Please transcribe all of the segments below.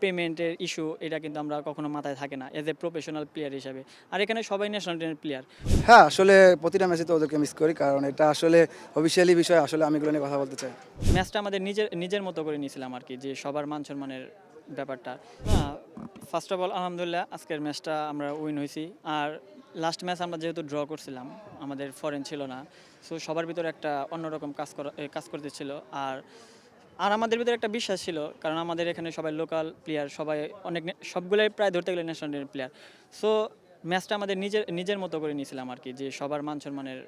পেমেন্টের ইস্যু এটা কিন্তু আমরা কখনো মাথায় থাকে না এজ এ প্রফেশনাল প্লেয়ার হিসাবে। আর এখানে সবাই ন্যাশনাল টিমের প্লেয়ার। হ্যাঁ, আসলে প্রতিটা ম্যাচে তো ওদেরকে মিস করি, কারণ এটা আসলে অফিসিয়ালি বিষয়। আসলে আমি এগুলো নিয়ে কথা বলতে চাই। ম্যাচটা আমাদের নিজের নিজের মতো করে নিয়েছিলাম আর কি, যে সবার মান সম্মানের ব্যাপারটা না। ফার্স্ট অফ অল আলহামদুলিল্লাহ আজকের ম্যাচটা আমরা উইন হয়েছি। আর লাস্ট ম্যাচ আমরা যেহেতু ড্র করছিলাম, আমাদের ফরেন ছিল না, সো সবার ভিতরে একটা অন্যরকম কাজ করতেছিল। আর আর আমাদের ভিতরে একটা বিশ্বাস ছিল, কারণ আমাদের এখানে সবাই লোকাল প্লেয়ার, সবাই সবগুলোই প্রায় ধরতে গেলে ন্যাশনাল টিমের প্লেয়ার। সো ম্যাচটা আমাদের নিজের নিজের মতো করে নিয়েছিলাম আর কি, যে সবার মান সম্মানের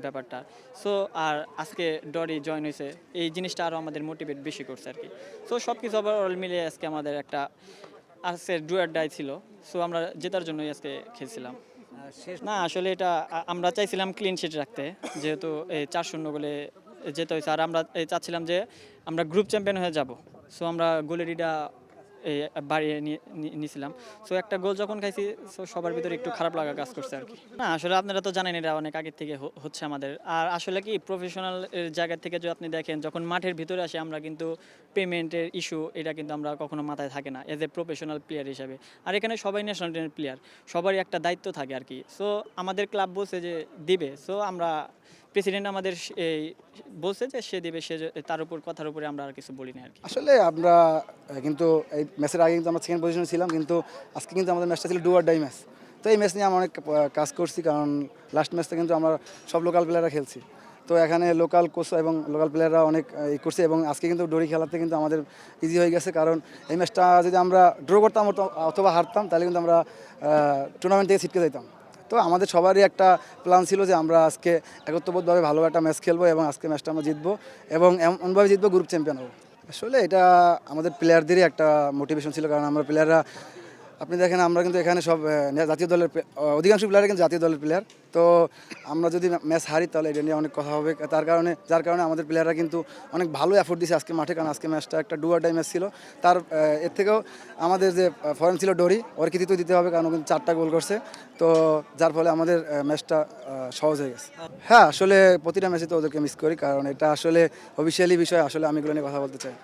ব্যাপারটা। সো আর আজকে ডরি জয়েন হয়েছে, এই জিনিসটা আরও আমাদের মোটিভেট বেশি করছে আর কি। সো সব কিছু ওভারঅল মিলিয়ে আজকে আমাদের একটা আজকে ডু অর ডাই ছিল। সো আমরা জেতার জন্যই আজকে খেলছিলাম। না আসলে এটা আমরা চাইছিলাম ক্লিন শিট রাখতে, যেহেতু এই 4-0 গোলে যেতে হয়েছে। আর আমরা চাচ্ছিলাম যে আমরা গ্রুপ চ্যাম্পিয়ন হয়ে যাব। সো আমরা গোলের ইটা এই বাড়িয়ে নিয়েছিলাম। সো একটা গোল যখন খাইছি, সো সবার ভিতরে একটু খারাপ লাগা কাজ করছে আর কি। না আসলে আপনারা তো জানেন এটা অনেক আগের থেকে হচ্ছে আমাদের। আর আসলে কি প্রফেশনাল জায়গা থেকে যদি আপনি দেখেন, যখন মাঠের ভিতরে আসে আমরা কিন্তু পেমেন্টের ইস্যু এটা কিন্তু আমরা কখনো মাথায় থাকে না এজ এ প্রফেশনাল প্লেয়ার হিসাবে। আর এখানে সবাই ন্যাশনাল টিমের প্লেয়ার, সবারই একটা দায়িত্ব থাকে আর কি। সো আমাদের ক্লাব বলছে যে দিবে, সো আমরা প্রেসিডেন্ট আমাদের এই বলছে যে সে দিবে, সে তার উপর কথার উপরে আমরা আর কিছু বলি না আর কি। আসলে আমরা কিন্তু এই ম্যাচের আগে কিন্তু আমরা সেকেন্ড পজিশনে ছিলাম, কিন্তু আজকে কিন্তু আমাদের ম্যাচটা ছিল ডু অর ডাই ম্যাচ। তো এই ম্যাচ নিয়ে আমরা অনেক কাজ করছি, কারণ লাস্ট ম্যাচটা কিন্তু আমরা সব লোকাল প্লেয়াররা খেলছি। তো এখানে লোকাল কোচ এবং লোকাল প্লেয়াররা অনেক করছে, এবং আজকে কিন্তু ডরি খেলাতে কিন্তু আমাদের ইজি হয়ে গেছে। কারণ এই ম্যাচটা যদি আমরা ড্র করতাম অথবা হারতাম, তাহলে কিন্তু আমরা টুর্নামেন্ট থেকে ছিটকে যেতাম। তো আমাদের সবারই একটা প্ল্যান ছিল যে আমরা আজকে একত্রবোধভাবে ভালো একটা ম্যাচ খেলবো, এবং আজকে ম্যাচটা আমরা জিতবো, এবং এমনভাবে জিতবো গ্রুপ চ্যাম্পিয়ন হবো। আসলে এটা আমাদের প্লেয়ারদেরই একটা মোটিভেশন ছিল, কারণ আমরা প্লেয়াররা, আপনি দেখেন আমরা কিন্তু এখানে সব জাতীয় দলের অধিকাংশ প্লেয়ার কিন্তু জাতীয় দলের প্লেয়ার। তো আমরা যদি ম্যাচ হারি, তাহলে এটা নিয়ে অনেক কথা হবে। যার কারণে আমাদের প্লেয়াররা কিন্তু অনেক ভালো এফোর্ট দিয়েছে আজকে মাঠে, কারণ আজকে ম্যাচটা একটা ডু অর ডাই ম্যাচ ছিল। তার এর থেকেও আমাদের যে ফরেন ছিল ডরি, ওর কৃতিত্ব দিতে হবে, কারণ ও কিন্তু 4টা গোল করছে। তো যার ফলে আমাদের ম্যাচটা সহজ হয়ে গেছে। হ্যাঁ, আসলে প্রতিটা ম্যাচে তো ওদেরকে মিস করি, কারণ এটা আসলে অফিসিয়ালি বিষয়। আসলে আমি এগুলো নিয়ে কথা বলতে চাই।